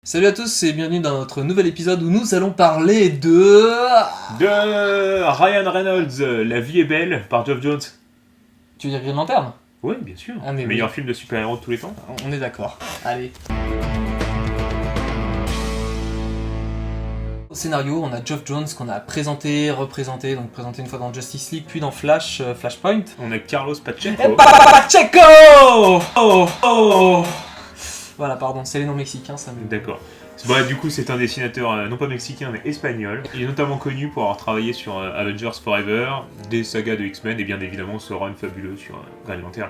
Salut à tous et bienvenue dans notre nouvel épisode où nous allons parler de Ryan Reynolds, La vie est belle, par Geoff Jones. Tu veux dire Green Lantern? Oui, bien sûr. Ah, mais Meilleur oui. film de super-héros de tous les temps. On est d'accord. Allez. Au scénario, on a Geoff Jones qu'on a présenté, représenté, donc présenté une fois dans Justice League, puis dans Flashpoint. On a Carlos Pacheco. Et Pacheco! Oh! Voilà, pardon, c'est les noms mexicains, ça me... D'accord. Bon, du coup, c'est un dessinateur non pas mexicain mais espagnol. Il est notamment connu pour avoir travaillé sur Avengers Forever, des sagas de X-Men et bien évidemment ce run fabuleux sur Green Lantern.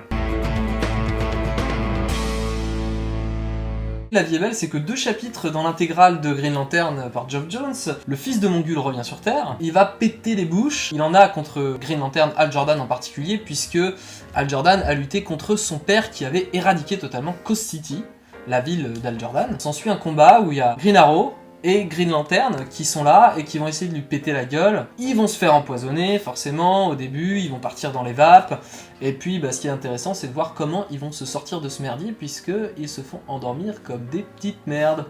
La vie est belle, c'est que 2 chapitres dans l'intégrale de Green Lantern par Geoff Jones, le fils de Mongul revient sur Terre, il va péter les bouches, il en a contre Green Lantern, Hal Jordan en particulier, puisque Hal Jordan a lutté contre son père qui avait éradiqué totalement Coast City, la ville d'Hal Jordan. S'ensuit un combat où il y a Green Arrow et Green Lantern qui sont là et qui vont essayer de lui péter la gueule. Ils vont se faire empoisonner, forcément, au début, ils vont partir dans les vapes. Et puis, ce qui est intéressant, c'est de voir comment ils vont se sortir de ce merdier, puisqu'ils se font endormir comme des petites merdes.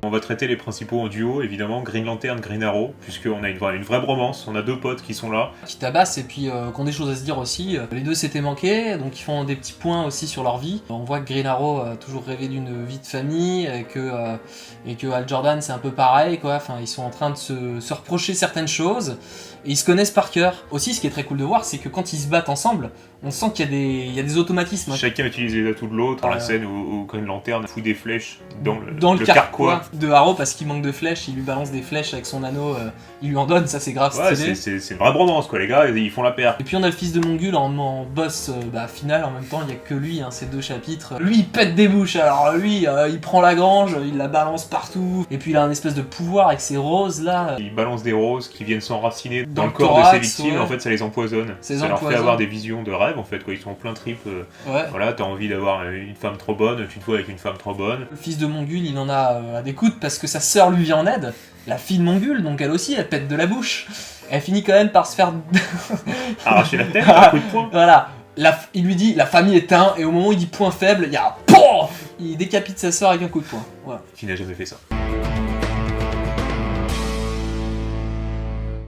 On va traiter les principaux en duo, évidemment, Green Lantern, Green Arrow, puisqu'on a une vraie bromance, on a 2 potes qui sont là. Qui tabassent et puis qui ont des choses à se dire aussi. Les deux s'étaient manqués, donc ils font des petits points aussi sur leur vie. On voit que Green Arrow a toujours rêvé d'une vie de famille et que Hal Jordan c'est un peu pareil, quoi. Enfin, ils sont en train de se reprocher certaines choses et ils se connaissent par cœur. Aussi, ce qui est très cool de voir, c'est que quand ils se battent ensemble, on sent qu'il y a des automatismes. Chacun utilise les atouts de l'autre, dans la scène où Green Lantern fout des flèches dans le carquois de Arrow parce qu'il manque de flèches, il lui balance des flèches avec son anneau, il lui en donne, ça c'est grave stylé. Ouais, c'est une vraie bromance quoi, les gars, ils font la paire. Et puis on a le fils de Mongul en boss final, en même temps il y a que lui, ces 2 chapitres. Lui il pète des bouches, alors lui il prend la grange, il la balance partout, et puis il a un espèce de pouvoir avec ses roses là. Il balance des roses qui viennent s'enraciner dans le corps thorax, de ses victimes, ouais. En fait ça les empoisonne. Ça leur fait avoir des visions de rêve en fait, quoi. Ils sont en plein trip, Ouais. Voilà, t'as envie d'avoir une femme trop bonne, tu te vois avec une femme trop bonne. Le fils de Mongul il en a à des coudes parce que sa sœur lui vient en aide, la fille de Mongul, donc elle aussi elle pète de la bouche. Elle finit quand même par se faire... Arracher la tête, un coup de poing. Voilà. Il lui dit la famille est un, et au moment où il dit point faible, il y a POM! Il décapite sa sœur avec un coup de poing. Voilà. Qui n'a jamais fait ça.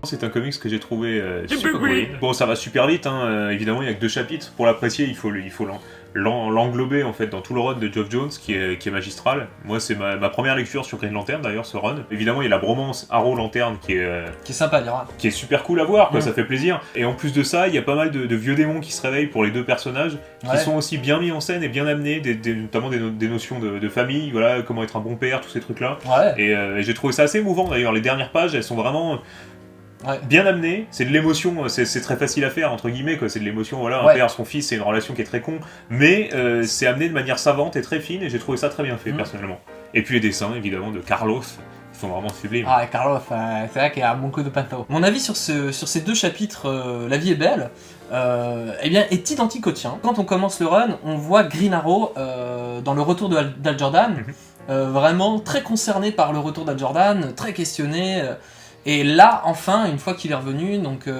C'est un comics que j'ai trouvé super cool. Bon, ça va super vite, évidemment, il n'y a que 2 chapitres. Pour l'apprécier, il faut l'englober en fait dans tout le run de Geoff Jones qui est magistral. Moi, c'est ma première lecture sur Green Lantern d'ailleurs, ce run. Évidemment, il y a la bromance Arrow Lantern qui est sympa à lire. Qui est super cool à voir, quoi, ça fait plaisir. Et en plus de ça, il y a pas mal de vieux démons qui se réveillent pour les 2 personnages, qui sont aussi bien mis en scène et bien amenés, notamment des notions de famille, voilà, comment être un bon père, tous ces trucs-là. Ouais. Et j'ai trouvé ça assez émouvant d'ailleurs. Les dernières pages, elles sont vraiment... bien amené, c'est de l'émotion, c'est très facile à faire entre guillemets quoi, c'est de l'émotion, voilà, un père, son fils, c'est une relation qui est très con, mais c'est amené de manière savante et très fine et j'ai trouvé ça très bien fait personnellement. Et puis les dessins évidemment de Carlos, ils sont vraiment sublimes. Ah Carlos, c'est vrai qu'il y a beaucoup de pinto. Mon avis sur ces 2 chapitres, La vie est belle, est identique au tien. Quand on commence le run, on voit Green Arrow dans le retour d'Hal Jordan, vraiment très concerné par le retour d'Hal Jordan, très questionné. Et là, enfin, une fois qu'il est revenu, donc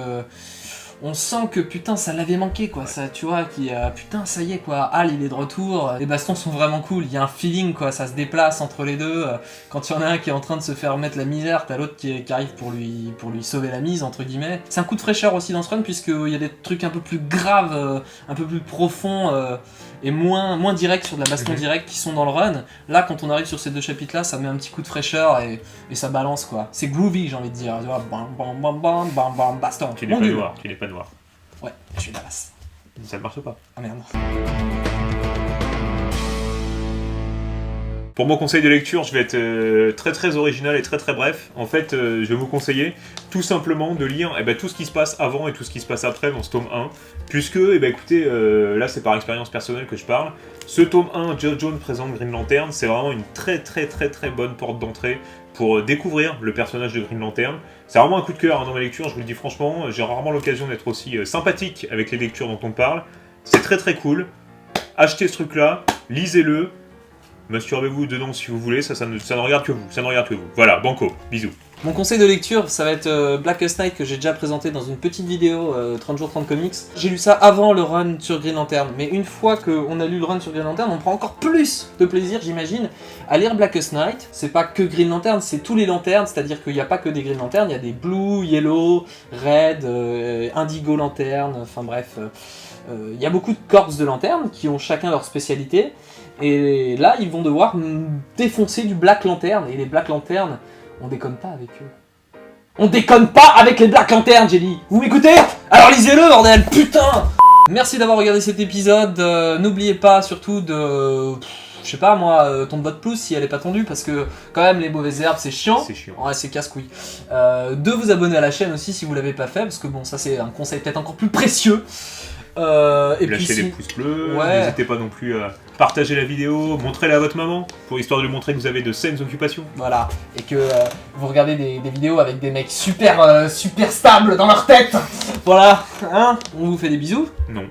on sent que putain ça l'avait manqué quoi, ça, tu vois, putain ça y est quoi, Hal il est de retour, les bastons sont vraiment cool, il y a un feeling quoi, ça se déplace entre les deux, quand il y en a un qui est en train de se faire mettre la misère, t'as l'autre qui arrive pour lui sauver la mise entre guillemets. C'est un coup de fraîcheur aussi dans ce run puisqu'il y a des trucs un peu plus graves, un peu plus profonds et moins directs sur de la baston directe qui sont dans le run. Là quand on arrive sur ces 2 chapitres là, ça met un petit coup de fraîcheur et ça balance quoi. C'est groovy j'ai envie de dire, tu vois, bam bam bam bam bam bam baston. Tu n'es pas noir, tu n'es pas noir. Ouais, je suis Dallas. Ça ne marche pas. Ah merde. Pour mon conseil de lecture, je vais être très très original et très très bref. En fait, je vais vous conseiller tout simplement de lire tout ce qui se passe avant et tout ce qui se passe après dans ce tome 1. Puisque, écoutez, là c'est par expérience personnelle que je parle. Ce tome 1, Geoff Jones présente Green Lantern, c'est vraiment une très très très très bonne porte d'entrée pour découvrir le personnage de Green Lantern. C'est vraiment un coup de cœur dans ma lecture, je vous le dis franchement. J'ai rarement l'occasion d'être aussi sympathique avec les lectures dont on parle. C'est très très cool. Achetez ce truc-là, lisez-le. Masturbez-vous dedans si vous voulez, ça ne regarde que vous, ça ne regarde que vous. Voilà, banco, bisous. Mon conseil de lecture, ça va être Blackest Night que j'ai déjà présenté dans une petite vidéo 30 jours 30 comics. J'ai lu ça avant le run sur Green Lantern, mais une fois qu'on a lu le run sur Green Lantern, on prend encore plus de plaisir, j'imagine, à lire Blackest Night. C'est pas que Green Lantern, c'est tous les lanternes, c'est-à-dire qu'il n'y a pas que des Green Lantern, il y a des Blue, Yellow, Red, Indigo Lantern, enfin bref. Il y a beaucoup de corps de lanternes qui ont chacun leur spécialité, et là ils vont devoir défoncer du Black Lantern, et les Black Lantern, on déconne pas avec eux. On déconne pas avec les Black Lantern, j'ai dit. Vous m'écoutez? Alors lisez-le, bordel, putain. Merci d'avoir regardé cet épisode. N'oubliez pas surtout de... je sais pas moi, tombe votre pouce si elle est pas tendue, parce que quand même les mauvaises herbes c'est chiant. C'est chiant. Ouais, c'est casse-couille. De vous abonner à la chaîne aussi si vous l'avez pas fait, parce que bon, ça c'est un conseil peut-être encore plus précieux. Et puis lâchez des pouces bleus, Ouais. n'hésitez pas non plus à partager la vidéo, montrez-la à votre maman, pour histoire de lui montrer que vous avez de saines occupations. Voilà, et que vous regardez des vidéos avec des mecs super stables dans leur tête. Voilà, hein, on vous fait des bisous. Non.